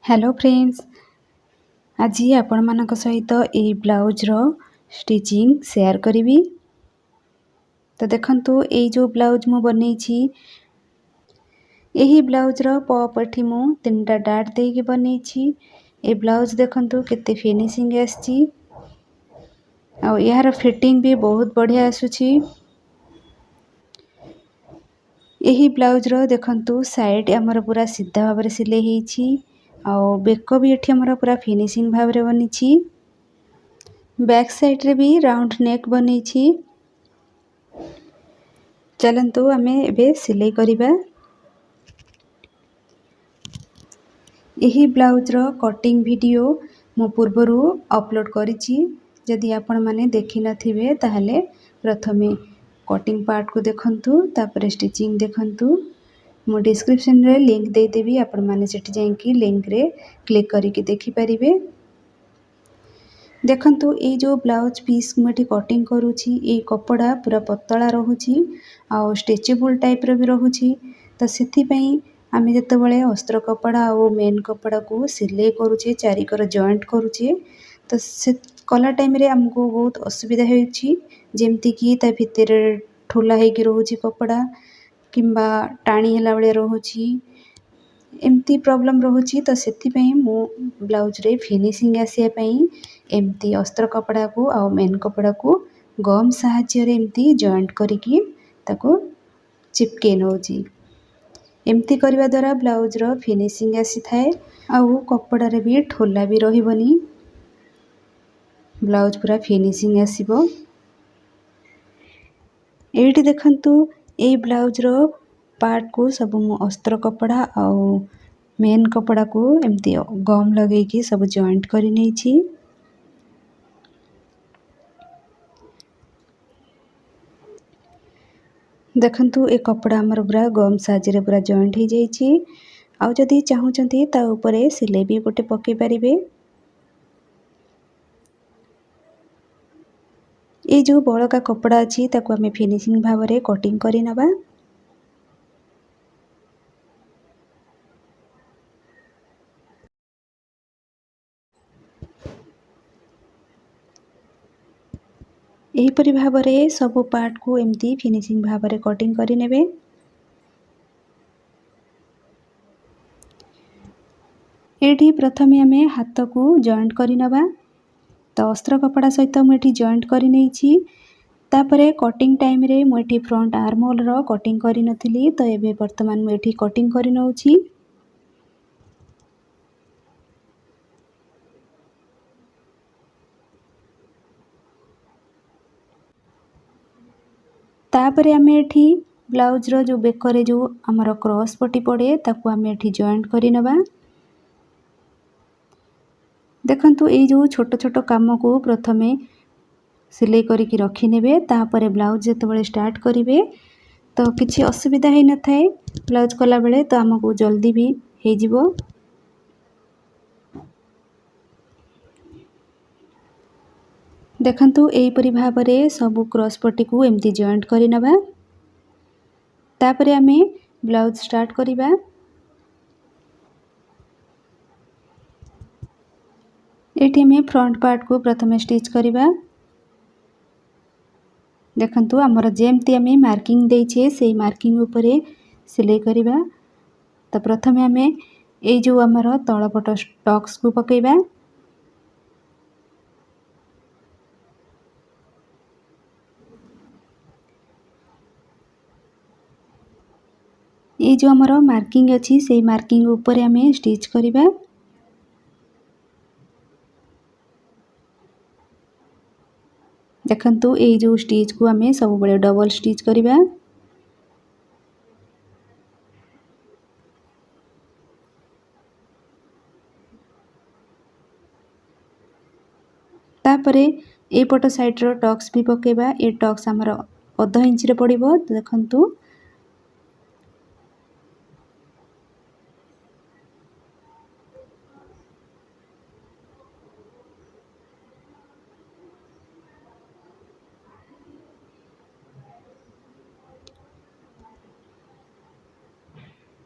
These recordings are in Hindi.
हेलो फ्रेंड्स, आज आपण मानक सहित ए ब्लाउज रो स्टिचिंग शेयर करी। तो देखंतु ए जो ब्लाउज मु बनै छी एही ब्लाउज रो पॉपठी मु तीनटा डाट दे के बनै छी। ए ब्लाउज देखंतु केते फिनिशिंग आछि आ यार फिटिंग भी बहुत बढ़िया आसुछि। एही ब्लाउज रो देखंतु साइड हमर पूरा सीधा भाबरे सिले हेछि आ बेक भी एठी हमर पूरा फिनिशिंग भाबरे बनी छी। बैक साइड रे भी राउंड नेक बनी छी। चलंतु हमें एबे सिलाई करिबा। एही ब्लाउज रो कटिंग वीडियो मो पूर्वरु अपलोड करिछि। जदि आपण माने देखि नथिबे ताहले प्रथमे कटिंग पार्ट को देखंतु तापर स्टिचिंग देखंतु। मो डिस्क्रिप्शन रे लिंक दे देबी, आपण माने सेठी जाईकी लिंक रे क्लिक करिके देखि परिबे। देखंतु ए जो ब्लाउज पीस मठी कटिंग करूछि ए कपड़ा पूरा पतला रहुछि आ स्ट्रेचेबल टाइप रो भी रहुछि। त सेथि पई आमे जते बळे अस्त्र कपड़ा आ मेन कपड़ा को सिलाई करूछि, चारिकर जॉइंट करूछि, त से कला टाइम रे हमको बहुत असुविधा हेछि। जेमति की ता भितरे ठोला हेकि रहुछि कपड़ा किंबा टाणी हला बळे रहुछि, एमती प्रॉब्लम रहुछि। त सेथि पई मो ब्लाउज रे फिनिशिंग आसिया पई एमती अस्त्र कपड़ा को आ मेन कपड़ा को गम साहाय्य रे एमती जॉइंट करिकी ताको चिपके नउछि। एमती करबा द्वारा ब्लाउज रो फिनिशिंग आसी थाए आ कपड़ा रे भी ठोला भी रहिबनी। ब्लाउज पूरा फिनिशिंग आसीबो। एठी देखंतु ए ब्लाउज रो पार्ट को सब मु अस्त्र कपड़ा आ मेन कपड़ा को एमती गम लगे की सब जॉइंट करि नै छी। देखंतु ए कपड़ा हमर पूरा गम साजरे पूरा जॉइंट हो जाई छी। आ जदि चाहूचंती ता ऊपर सिलाई भी गोटे पके परिबे। ए जो बळका कपड़ा अछि ताको हमें फिनिशिंग भाबरे कटिंग करि नबा। एही परि भाबरे सब पार्ट को एमती फिनिशिंग भाबरे कटिंग करि नेबे। एठी प्रथमे हमें हाथ को जॉइंट करि नबा। तो अस्त्र कपड़ा सहित मु एठी जॉइंट करि नै छी। तापरे कटिंग टाइम रे मु एठी फ्रंट आर्म होल रो कटिंग करि नथिली, तो एबे वर्तमान मु एठी कटिंग करि नउछि। तापरे हमें एठी ब्लाउज रो जो बेकरे जो हमर क्रॉस पट्टी पड़े ताको हमें एठी जॉइंट करि नबा। देखंतु ए जो छोट छोट काम को प्रथमे सिलाई करिकी रखि नेबे। तापरे ब्लाउज जते बळे स्टार्ट करिवे तो किछि असुविधा हे न थाए ब्लाउज कला बेले, तो हमको जल्दी भी हे जिवो। देखंतु एही परि भाबरे सब क्रॉस पट्टी को एमती जॉइंट करि नबा। तापरे हमें ब्लाउज स्टार्ट करिबा। एठी हमें फ्रंट पार्ट को प्रथमे स्टिच करिबा। देखंतु हमर जेमती हमें मार्किंग देइछे सेही मार्किंग ऊपरे सिलाई करिबा। तो प्रथमे हमें ए जो हमर तळपट टक्स को पकेइबा। ए जो हमर मार्किंग अछि सेही मार्किंग ऊपरे हमें स्टिच करिबा। देखंतु ए जो स्टिच को हमें सब बळे डबल स्टिच करिबा। तापरे ए पट साइड रो टक्स भी पकेबा। ए टक्स हमर आधा इंच रे पड़िबो। देखंतु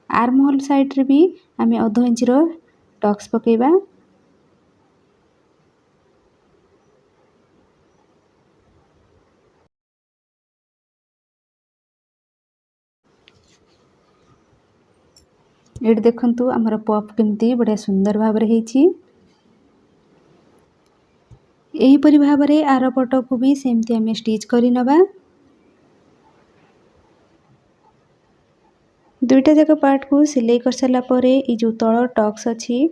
आर्म होल साइड रे भी हमें आधा इंच रो टक्स पकेबा। ये देखंतु हमर पफ केमती बढ़िया सुंदर भाव रे हेची। एही परि भाव रे आर पट को भी सेमती हमें स्टिच करि नबा। दुईटा जाक पार्ट को सिलाई कर साला परे ई जो तळ टक्स अछि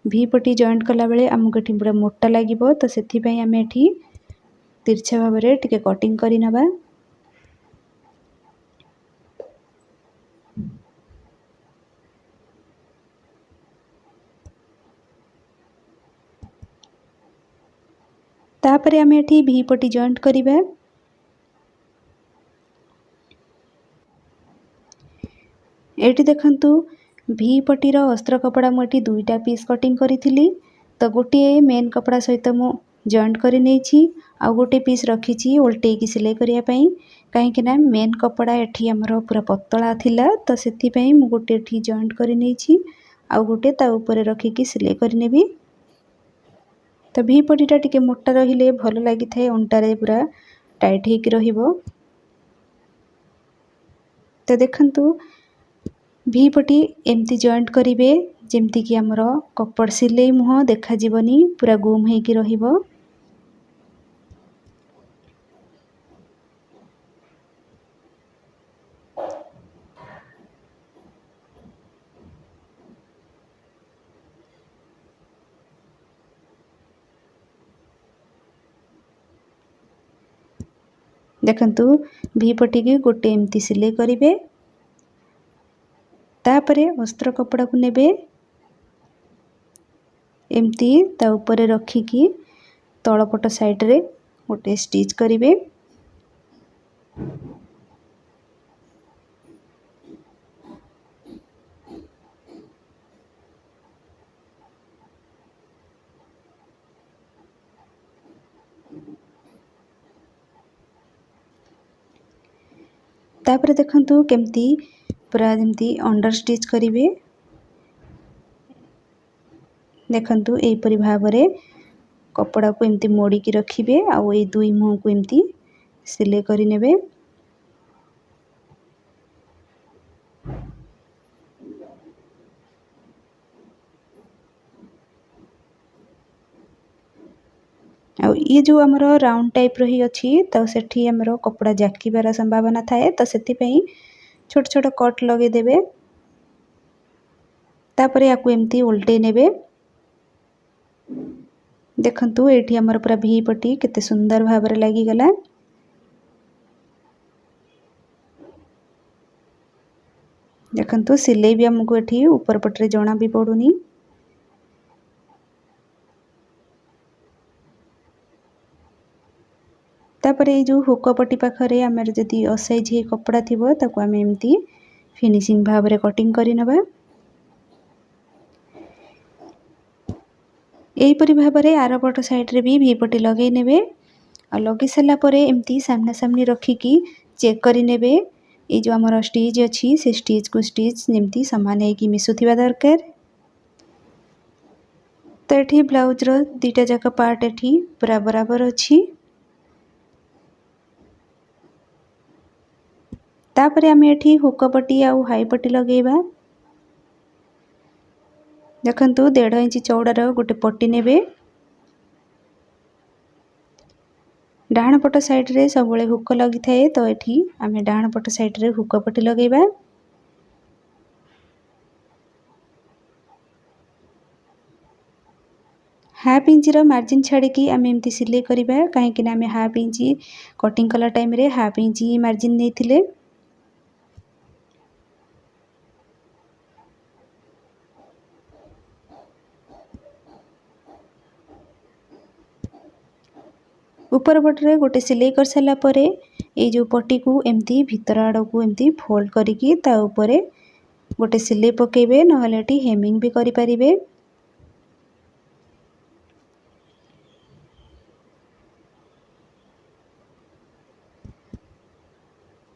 भी पटी जॉइंट कला बेले हमको एठी पूरा मोटा लागिबो, तो सेथि पई हमें एठी तिरछा भाव रे टिके कटिंग करि नबा। तापरे हमें एठी भी पटी जॉइंट करिबा। एठी देखंतु भी पटीर अस्त्र कपड़ा मुठी दुईटा पीस कटिंग करिथिली, तो गोटे मेन कपड़ा सहित मु जॉइंट करि नेछि आ गोटे पीस रखिछि उल्टे की सिलाई करिया पई। काहे कि ना मेन कपड़ा एठी हमरो पूरा पतला थिला, तो सेथि पई मु गोटे एठी जॉइंट करि नेछि आ गोटे ता ऊपर रखि की सिलाई करि नेबी। तो भी पटीटा टिके मोटा रहिले भल लागि थाए, अंटारे पूरा टाइट हेकि रहिबो। तो देखंतु भी पटी एमती जॉइंट करिवे जेमती कि हमर कपड़ सिलाई मुह देखा जीवनी, पूरा गुम हेकि रहिबो। देखंतु भी पटी के गोटे एमती सिलाई करिवे। तापरे अस्त्र कपड़ा को नेबे एमती ता ऊपर रखिकी तळपट साइड रे गोटे स्टिच करिवे। तापरे देखंतु केमती पूरा जेमती अंडर स्टिच करिवे। देखंतु एई परि भाव रे कपड़ा को एमती मोड़ी की रखिबे आ ए दुई मुह को एमती सिलाई करि नेबे। आ ये जो हमरो राउंड टाइप रही अछि, तो सेठी हमरो कपड़ा जाकिबार संभावना थाए, तो सेति पई छोट छोट कट लगे देबे। तापरे याकू एमती उल्टे नेबे। देखंतु एठी हमर पूरा भी पटी केते सुंदर भाव रे लागि गला। देखंतु सिलाई भी हमको एठी ऊपर पटरे जणा भी पडुनी। तापरे जो हुक पट्टी पाखरे आमर जदि असाइज हे कपड़ा थिबो ताको आमे एमती फिनिशिंग भाव रे कटिंग करि नबा। एई परि भाव रे आर पट साइड रे भी पट्टी लगेई नेबे आ लगे सला परे एमती सामना सामनी रखिकी चेक करि नेबे ए जो हमर स्टिच अछि से स्टिच को स्टिच जेमती समान हे कि मिसुथिबा दरकार। तो एठी ब्लाउज रो दुईटा जाक पार्ट एठी पूरा बराबर अछि। तापरे आमे एठी हुक पट्टी आ हाई पट्टी लगेबा। देखंतु 1.5 इंच चौड़ार गोटे पट्टी नेबे। डाहाण पट साइड रे सबले हुक लगी थाए, तो एठी आमे डाहाण पट साइड रे हुक पट्टी लगेबा। हाफ इंच रो मार्जिन छाड़ी की आमे एमती सिलाई करिबा, काहे कि ना आमे हाफ इंच कटिंग कला टाइम रे हाफ इंच मार्जिन नेथिले। ऊपर पटरे गोटे सिलाई कर साला परे ए जो पट्टी को एमती भीतर आड़ को एमती फोल्ड करिकी ता ऊपरे गोटे सिलाई पकेबे, नहले एटी हेमिंग भी करि परिबे।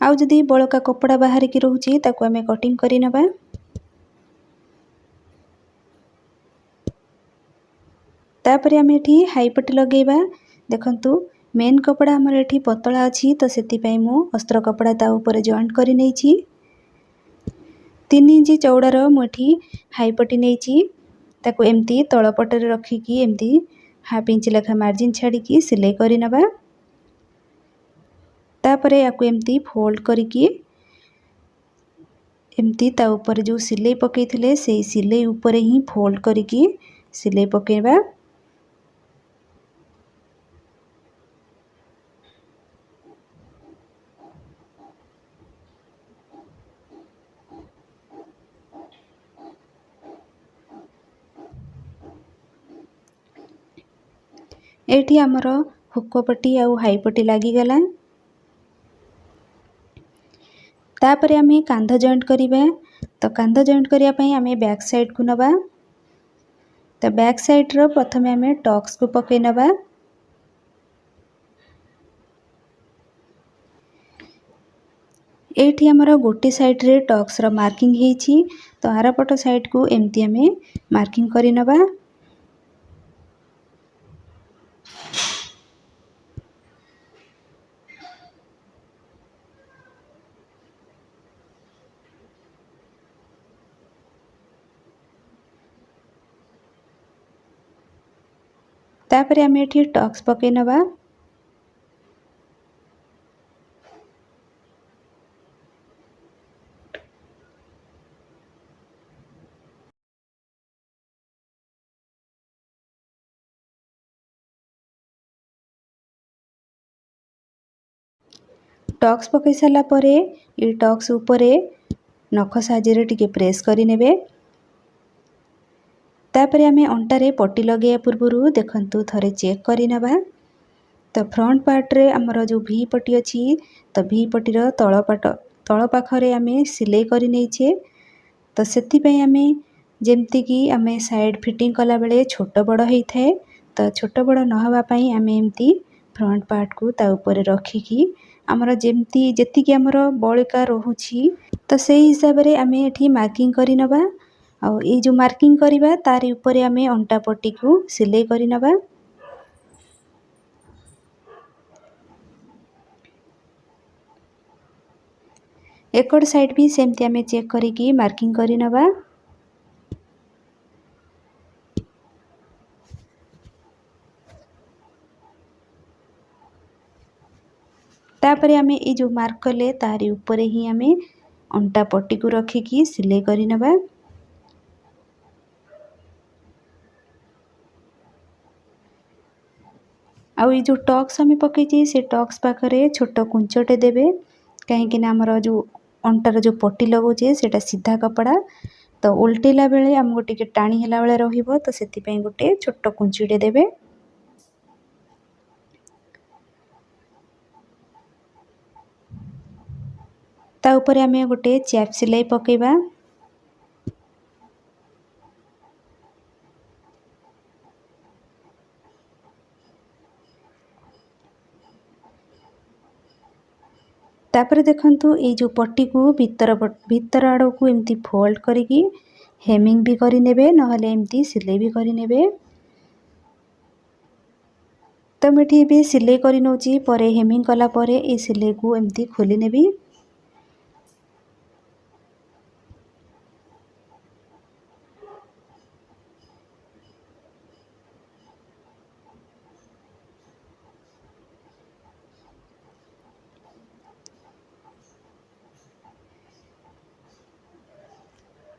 आउ जदि बळका कपड़ा बाहर की रहउची ताको आमे कटिंग करि नबा। तापर आम ये हाई पट्टी लगेबा। देखंतु मेन कपड़ा आमर ये पतला अच्छी तो से मु अस्त्र कपड़ा ता ऊपर जॉइंट कर नहीं। 3 इंच चौड़ार मुझे हाई पट्टी नहीं ताको एमती तलपटर रखिकी एमती हाफ इंच लेखा मार्जिन छाड़ी सिलाई करनबा। तापर याकू एमती फोल्ड करिकी एमती ता ऊपर जो सिलाई पकईथिले से सिलाई ऊपर ही फोल्ड करिकी सिलाई पकेबा। एठी आमर हुक पट्टी आउ हाई पट्टी लागिगला। तापर आमे कांध जॉइंट करिबा। तो कांध जॉइंट करिया पई आमे बैक साइड को नबा। तो बैक साइड रो प्रथमे आमे टक्स को पकई नबा। एठी आमर गोटे साइड रे टक्स रो मार्किंग हेछि तो आर पट साइड को एमती आमे मार्किंग करि नबा। तापर आमे एठी टक्स पकई नबा। टक्स पकई सारा परे ये टक्स ऊपरे नख साहाय्य टिके प्रेस करि नेबे। तापर आमे अंटारे पट्टी लगे पूर्व देखंतु थरे चेक करि नबा। तो फ्रंट पार्ट रे हमर जो भी पट्टी अछि तो भी पट्टी रो तळ पाखरे आमे सिलाई करि नेछे। तो सेति पई आमे जेमति कि आमे साइड फिटिंग कला बेले छोट बड़ हेई थाए तो छोट बड़ न हवा पई आमे एमती फ्रंट पार्ट को ता ऊपर रखिकी आमर जेमती जेति कि आमर बळिका रहुछि तो सेही हिसाब रे आमे एठी मार्किंग करि नबा। आ ये जो मार्किंग करिबा तारि ऊपर आमे अंटा पट्टी को सिलाई करि नबा। एकड़ साइड भी सेमती आमे चेक करिकी मार्किंग करि नबा। तापर आमे ये जो मार्क कले तारि ऊपर ही आमे अंटा पट्टी को रखिकी सिलाई करि नबा। आउ ये जो टक्स आमे पकईची से टक्स पाखरे छोट कुंचटे देबे कहीं आमर जो अंटार जो पट्टी लगौचे सेटा सीधा कपड़ा तो उल्टेला बेले आमको टिके टाणी होला बेले रहिबो तो सेति पई गोटे छोट कुंचीटे देबे। ता ऊपर आमे गोटे चैप सिलाई पकेबा। तापर देखंतु ये जो पट्टी को भीतर आड़ को एमती फोल्ड करिकी हेमिंग भी करि नेबे नहले एमती सिलाई भी करि नेबे। तो मेठी भी सिलाई करि नउची परे हेमिंग कला परे ए सिलाई को एमती खोली नेबी।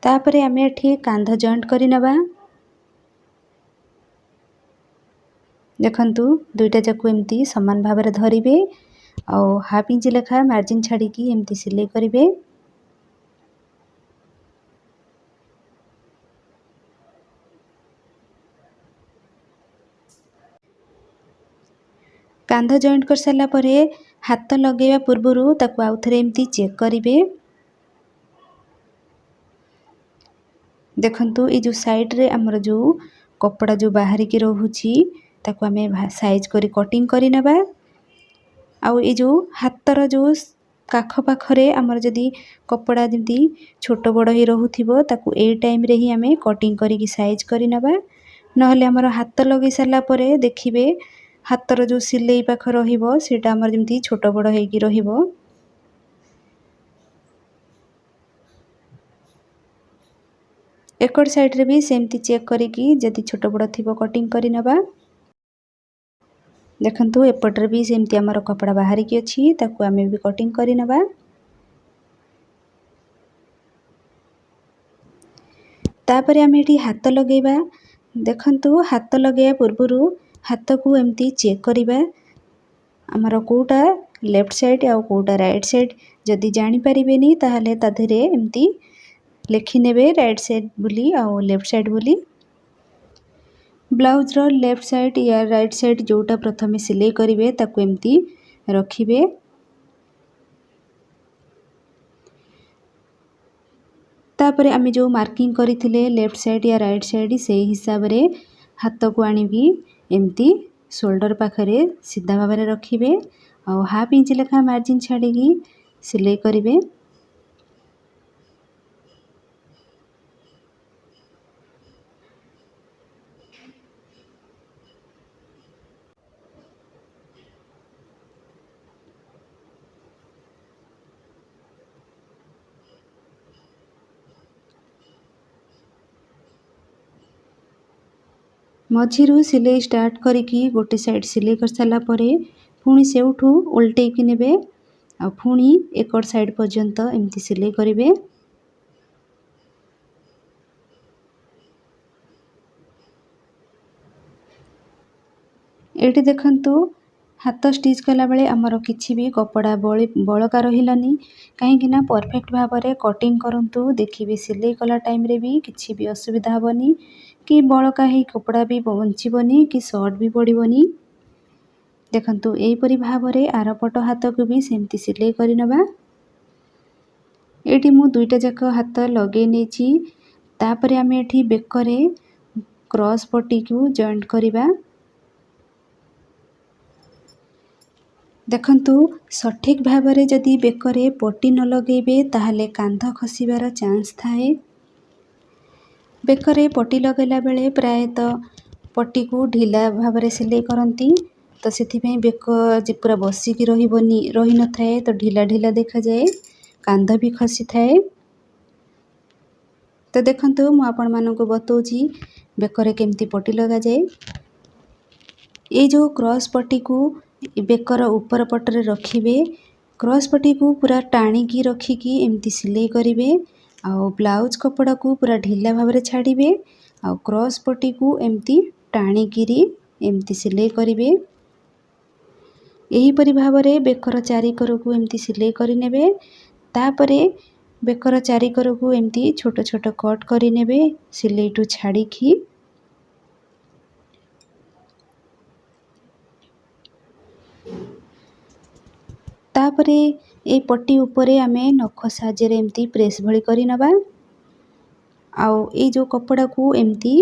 तापरे आमे एठी कांध जॉइंट करि नबा। देखंतु दुईटा जाको एमती समान भाव में धरिबे और हाफ इंच लेखा मार्जिन छाड़ी की एमती सिलाई करिबे। कांध जॉइंट कर सारा परे हाथ लगेवा पूर्वरु ताकू आउ थरे एमती चेक करिबे। देखंतु ये जो साइड रे हमर जो कपड़ा जो बाहरी के रहुची ताकू आमे साइज करी कटिंग करी नबा। आउ ये जो हाथर जो काख पाखरे हमर जदी कपड़ा जदी छोट बड़ ही रहुथिबो ताकू ए टाइम रे ही आमे कटिंग करी की साइज करी नबा। नहले आमर हाथ लगे सारा पर देखिए हाथर जो सिलाई पाख रहिबो सेटा आमर जेमती छोट बड़ होइकी रहिबो। एकड़ साइड रे भी सेमती चेक करिकी जदि छोट बड़ थिबो कटिंग करि नबा। देखंतु एपटरे भी सेमती आमर कपड़ा बाहरी की अछि ताकू आमे भी कटिंग करि नबा। तापरे आमे एठी हाथ लगेबा। देखंतु हाथ लगेया पूर्वरु हाथ को एमती चेक करिबा आमर कोटा लेफ्ट साइड आ कोटा राइट साइड जदि जानि परिबेनी ताहले ताधरे एमती लेखि नेबे राइट साइड बोली आ लेफ्ट साइड बोली। ब्लाउज रो लेफ्ट साइड या राइट साइड जोटा प्रथमे सिलाई करिवे ताकू एमती रखिबे। तापरे आमे जो मार्किंग करिथिले लेफ्ट साइड या राइट साइड से हिसाब रे हाथ को आनिबी एमती शोल्डर पाखरे सीधा भाव में रखिबे आ हाफ इंच लेखा मार्जिन छाड़ीकी सिलाई करिवे। मझिरु सिलाई स्टार्ट करिकी गोटे साइड सिलाई कर साला परे पुणी सेउठू उल्टेकी नेबे आ पुणी एकड़ साइड पर्यंत एमती सिलाई करिवे। एठी देखंतु हाथ स्टिच कला बेले आमर किछि भी कपड़ा बळका रहिलानी काहेकि ना परफेक्ट भाव में कटिंग करंतु देखिबे सिलाई कला टाइम रे भी किछि भी असुविधा हबनी कि बळका ही कपड़ा भी बंचिबनी कि शॉर्ट भी पड़िबनी। देखंतु एई परि भाव में आरपट हाथ को भी सेमती सिलाई करि नबा। एठी मु दुईटा जाक हाथ लगे नेछि तापरे आमे एठी बेकरे क्रॉस पट्टी को जॉइंट करिबा। देखंतु सठिक भाव में जदि बेकरे पट्टी न लगेबे ताहले कांध खसिबार चांस थाए। बेकरे पट्टी लगेला बेले प्रायतः पट्टी को ढिला भाव में सिलाई करंती तो सेथिपई बेक जे पूरा बसिकी रही न थाए तो ढिला ढिला देखा जाए कांध भी खसी थाए। तो देखंतु मु आपण मानको बतौची बेकरे केमती पट्टी लगा जाए। ये जो क्रॉस पट्टी को बेकर ऊपर पटरे रखिबे क्रॉस पट्टी को पूरा टाणीकी रखिकी एमती सिलाई करिवे आ ब्लाउज कपड़ा को पूरा ढिला भाव में छाड़िबे आ क्रॉस पट्टी को एमती टाणीकी एमती सिलाई करिवे। एही परि भाव में बेकर चारिकर को एमती सिलाई करि नेबे। तापरे बेकर चारिकर को एमती छोट छोट कट करि नेबे सिलाई टू छाड़ीकी। तापरे ए पट्टी उपरे आमे नख साजेरे एमती प्रेस भली करि नबा। आउ ए जो कपड़ा को एमती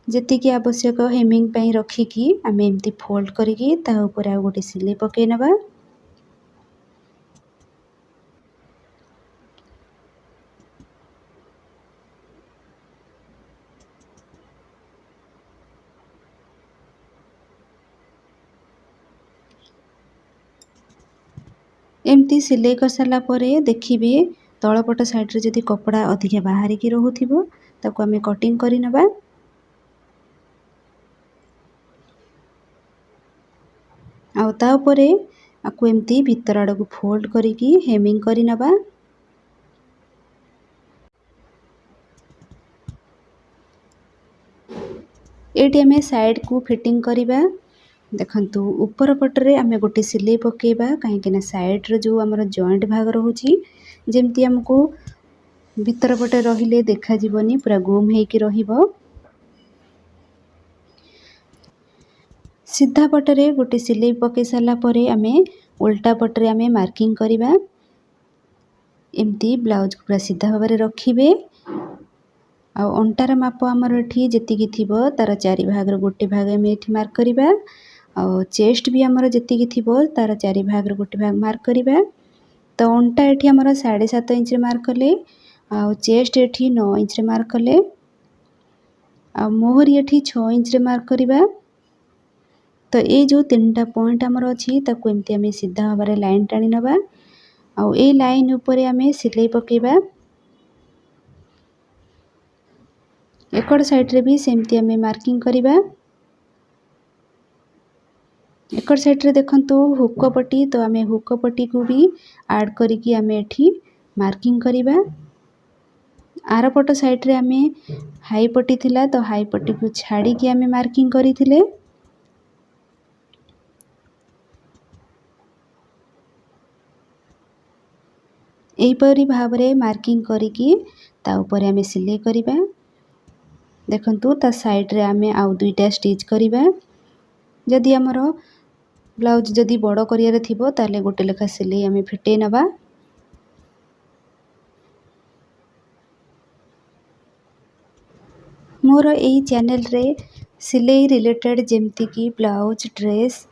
जेतिकी आवश्यक हेमिंग पई रखिकी आमे एमती फोल्ड करिकी ता ऊपर आ गोटे सिलाई पके नबा। एमती सिलाई कर साला परे देखिबे तळपट साइड रे जदि कपड़ा अधिक बाहरी की रहुथिबो ताको आमे कटिंग करि नबा। आ ता ऊपरे आकु एमती भीतर आड़ को फोल्ड करिकी हेमिंग करि नबा। एटी आमे साइड को फिटिंग करिबा। देखंतु ऊपर पटरे आमे गोटे सिलाई पकेबा काहेकि ना साइड रे जो हमर जॉइंट भाग रहउची जेमती हमको भीतर पटे रहिले देखा जीवनी पूरा गुम हेकी रहिबो। सीधा पटरे गोटे सिलाई पके साला परे आमे उल्टा पटरे आमे मार्किंग करिबा। एमती ब्लाउज पूरा सीधा भाव में रखिबे आ अंटार माप हमर एठी जेतिकी थिबो तार चारि भाग रो गोटे भाग आमे एठी मार्क करिबा आ चेस्ट भी हमर जेतिकी थिबो तार चारि भाग रो गोटे भाग मार्क करिबा। तो अंटा एठी हमर 7.5 इंच रे मार्क कले आ चेस्ट एठी 9 इंच रे मार्क कले। आ मोहरी एठी 6 इंच रे मार्क करिबा। तो ये जो 3टा पॉइंट हमर अछि ताको एमती आमे सीधा भाबरे लाइन टाणी नबा। आ ए लाइन ऊपर आमे सिलाई पकेबा। एकड़ साइड रे भी सेमती आमे मार्किंग करिबा। एकड़ साइड रे देखंतु हुक पट्टी, तो आमे हुक पट्टी को भी ऐड करिकी आमे एठी मार्किंग करिबा। आर पट साइड रे आमे हाई पट्टी थिला, तो हाई पट्टी को छाड़ी की आमे मार्किंग करिथिले। एहीपरि भाबरे मार्किंग करिकी ता ऊपर आमे सिलाई करिबा। देखंतु ता साइड रे आमे आउ 2टा स्टिच करिबा। जदि हमरो ब्लाउज जदि बड़ करियारे थिबो ताले गोटे लेखा सिलाई आमे फिटे नबा। मोर एही चैनल रे सिलाई रिलेटेड जेमती की ब्लाउज ड्रेस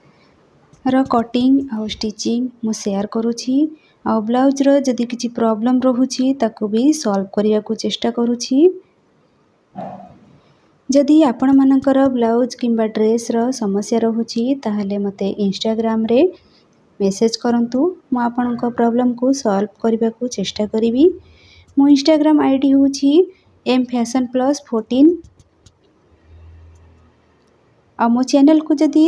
रो कटिंग आ स्टिचिंग मु शेयर करूछी। आ ब्लाउज रो जदि किछि प्रॉब्लम रहुछि ताको भी सॉल्व करिया को चेष्टा करूछि। जदि आपण मानकर ब्लाउज किंबा ड्रेस रो समस्या रहुछि ताहले मते इंस्टाग्राम रे मेसेज करंतु। मु आपनक प्रॉब्लम को सॉल्व करिबा को चेष्टा करिवि। मो इंस्टाग्राम आईडी होछि mfashionplus14। आ मो चैनल को जदि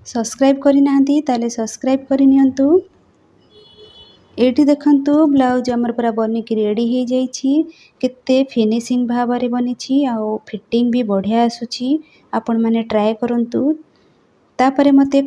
सब्सक्राइब करि नाहंती ताले सब्सक्राइब करि नियंतु। एठी देखंतु ब्लाउज हमर पूरा बनिकी रेडी हे जाईछि। केते फिनिशिंग भाबरे बनिछि आ फिटिंग भी बढ़िया आसुछि। आपण माने ट्राई करंतु। तापरे मते